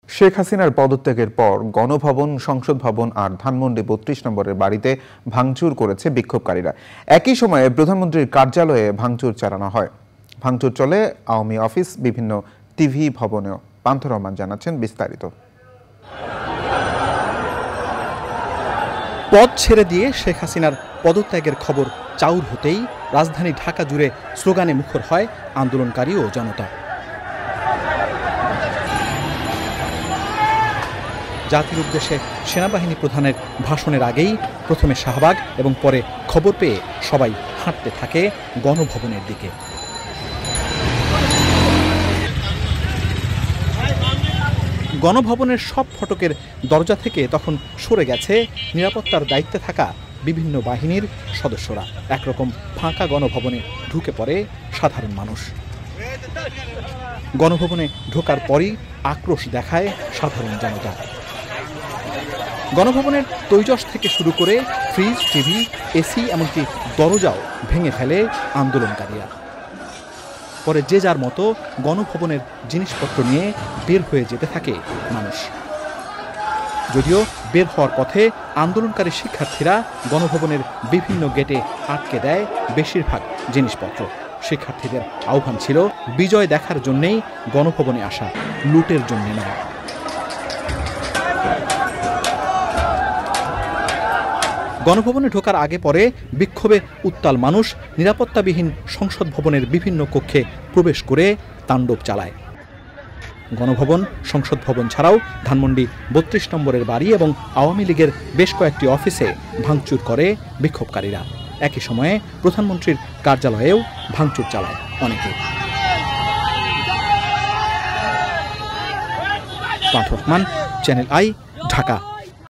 শেখ হাসিনার পদত্যাগের পর গণভবন, সংসদ ভবন আর ধানমন্ডি ৩২ নম্বরের বাড়িতে ভাঙচুর করেছে বিক্ষোভকারীরা। একই সময়ে প্রধানমন্ত্রীর কার্যালয়ে ভাঙচুর চালানো হয়। ভাঙচুর চলে আওয়ামী অফিস, বিভিন্ন টিভি ভবনেও। পান্থ রহমান জানাচ্ছেন বিস্তারিত। পদ ছেড়ে দিয়ে শেখ হাসিনার পদত্যাগের খবর চাউর হতেই রাজধানী ঢাকা জুড়ে স্লোগানে মুখর হয় আন্দোলনকারী ও জনতা। জাতির উদ্দেশ্যে সেনাবাহিনী প্রধানের ভাষণের আগেই প্রথমে শাহবাগ এবং পরে খবর পেয়ে সবাই হাঁটতে থাকে গণভবনের দিকে। গণভবনের সব ফটকের দরজা থেকে তখন সরে গেছে নিরাপত্তার দায়িত্বে থাকা বিভিন্ন বাহিনীর সদস্যরা। একরকম ফাঁকা গণভবনে ঢুকে পড়ে সাধারণ মানুষ। গণভবনে ঢোকার পরই আক্রোশ দেখায় সাধারণ জনতা। গণভবনের তৈজস থেকে শুরু করে ফ্রিজ, টিভি, এসি এমনকি দরজাও ভেঙে ফেলে আন্দোলনকারীরা। পরে যে যার মতো গণভবনের জিনিসপত্র নিয়ে বের হয়ে যেতে থাকে মানুষ। যদিও বের হওয়ার পথে আন্দোলনকারী শিক্ষার্থীরা গণভবনের বিভিন্ন গেটে আটকে দেয় বেশিরভাগ জিনিসপত্র। শিক্ষার্থীদের আহ্বান ছিল বিজয় দেখার জন্যেই গণভবনে আসা, লুটের জন্য নয়। গণভবনে ঢোকার আগে পরে বিক্ষোভে উত্তাল মানুষ নিরাপত্তাবিহীন সংসদ ভবনের বিভিন্ন কক্ষে প্রবেশ করে তাণ্ডব চালায়। গণভবন, সংসদ ভবন ছাড়াও ধানমন্ডি ৩২ নম্বরের বাড়ি এবং আওয়ামী লীগের বেশ কয়েকটি অফিসে ভাঙচুর করে বিক্ষোভকারীরা। একই সময়ে প্রধানমন্ত্রীর কার্যালয়েও ভাঙচুর চালায় অনেকে। পান্থ রহমান, চ্যানেল আই, ঢাকা।